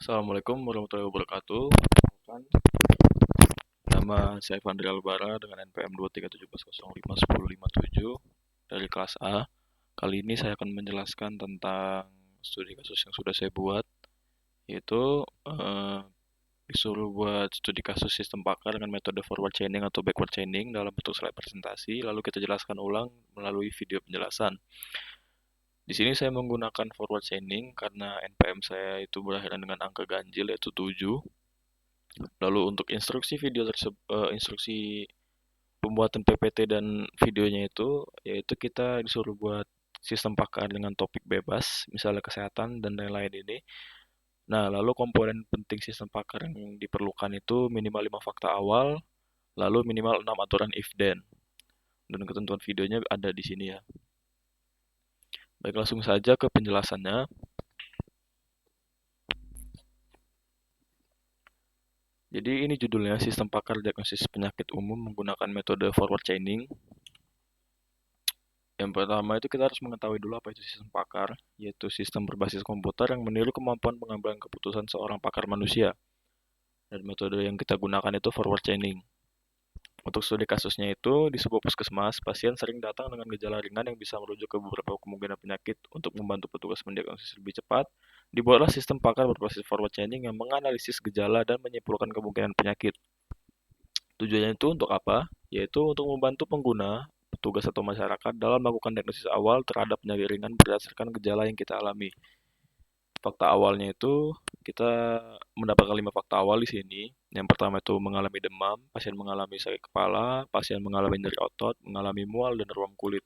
Assalamualaikum warahmatullahi wabarakatuh. Nama saya Fandri Albara dengan NPM 237405107 dari kelas A. Kali ini saya akan menjelaskan tentang studi kasus yang sudah saya buat, yaitu disuruh buat studi kasus sistem pakar dengan metode forward chaining atau backward chaining dalam bentuk slide presentasi, lalu kita jelaskan ulang melalui video penjelasan. Di sini saya menggunakan forward chaining karena NPM saya itu berakhiran dengan angka ganjil yaitu 7. Lalu untuk instruksi video instruksi pembuatan PPT dan videonya itu, yaitu kita disuruh buat sistem pakar dengan topik bebas, misalnya kesehatan dan lain-lain ini. Nah, lalu komponen penting sistem pakar yang diperlukan itu minimal 5 fakta awal, lalu minimal 6 aturan if then. Dan ketentuan videonya ada di sini ya. Baik, langsung saja ke penjelasannya. Jadi ini judulnya Sistem Pakar Diagnosis Penyakit Umum menggunakan metode forward chaining. Yang pertama itu kita harus mengetahui dulu apa itu sistem pakar, yaitu sistem berbasis komputer yang meniru kemampuan pengambilan keputusan seorang pakar manusia. Dan metode yang kita gunakan itu forward chaining. Untuk studi kasusnya itu, di sebuah puskesmas, pasien sering datang dengan gejala ringan yang bisa merujuk ke beberapa kemungkinan penyakit. Untuk membantu petugas mendiagnosis lebih cepat, dibuatlah sistem pakar berbasis forward chaining yang menganalisis gejala dan menyimpulkan kemungkinan penyakit. Tujuannya itu untuk apa? Yaitu untuk membantu pengguna, petugas atau masyarakat dalam melakukan diagnosis awal terhadap penyakit ringan berdasarkan gejala yang kita alami. Fakta awalnya itu kita mendapatkan 5 fakta awal di sini. Yang pertama itu mengalami demam, pasien mengalami sakit kepala, pasien mengalami nyeri otot, mengalami mual dan ruam kulit.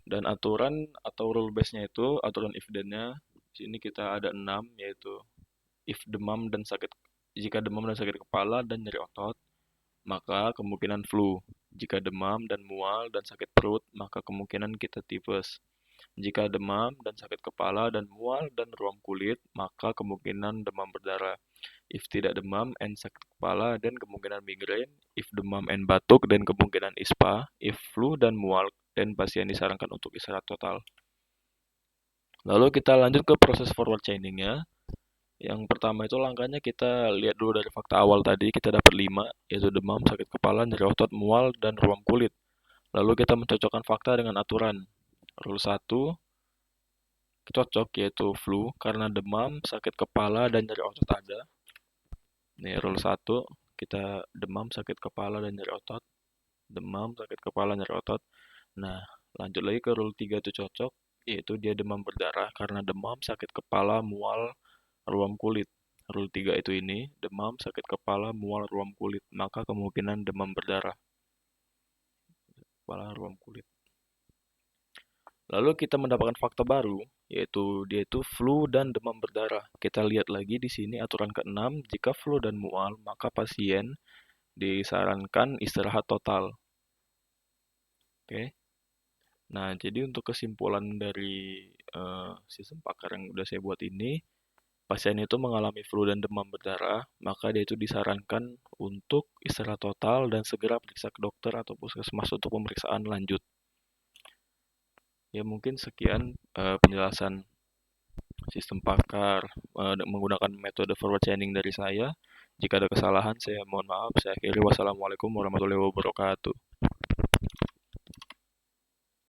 Dan aturan atau rule base-nya itu, aturan if then-nya, di sini kita ada 6, yaitu jika demam dan sakit kepala dan nyeri otot, maka kemungkinan flu. Jika demam dan mual dan sakit perut, maka kemungkinan kita tipes. Jika demam dan sakit kepala dan mual dan ruam kulit, maka kemungkinan demam berdarah. If tidak demam and sakit kepala dan kemungkinan migrain. If demam and batuk dan kemungkinan ISPA. If flu dan mual dan pasien disarankan untuk istirahat total. Lalu kita lanjut ke proses forward chaining-nya. Yang pertama itu langkahnya kita lihat dulu dari fakta awal tadi, kita dapat 5, yaitu demam, sakit kepala, nyeri otot, mual, dan ruam kulit. Lalu kita mencocokkan fakta dengan aturan. Rule 1, cocok yaitu flu, karena demam, sakit kepala, dan nyeri otot ada. Nih, rule 1, kita demam, sakit kepala, dan nyeri otot. Demam, sakit kepala, nyeri otot. Nah, lanjut lagi ke rule 3 itu cocok, yaitu dia demam berdarah, karena demam, sakit kepala, mual, ruam kulit. Rule 3 itu ini, demam, sakit kepala, mual, ruam kulit. Maka kemungkinan demam berdarah. Kepala, ruam kulit. Lalu kita mendapatkan fakta baru, yaitu dia itu flu dan demam berdarah. Kita lihat lagi di sini aturan ke-6, jika flu dan mual, maka pasien disarankan istirahat total. Oke. Nah, jadi untuk kesimpulan dari sistem pakar yang udah saya buat ini, pasien itu mengalami flu dan demam berdarah, maka dia itu disarankan untuk istirahat total dan segera periksa ke dokter atau puskesmas untuk pemeriksaan lanjut. Ya mungkin sekian penjelasan sistem pakar menggunakan metode forward chaining dari saya. Jika ada kesalahan, saya mohon maaf. Saya akhiri. Wassalamualaikum warahmatullahi wabarakatuh.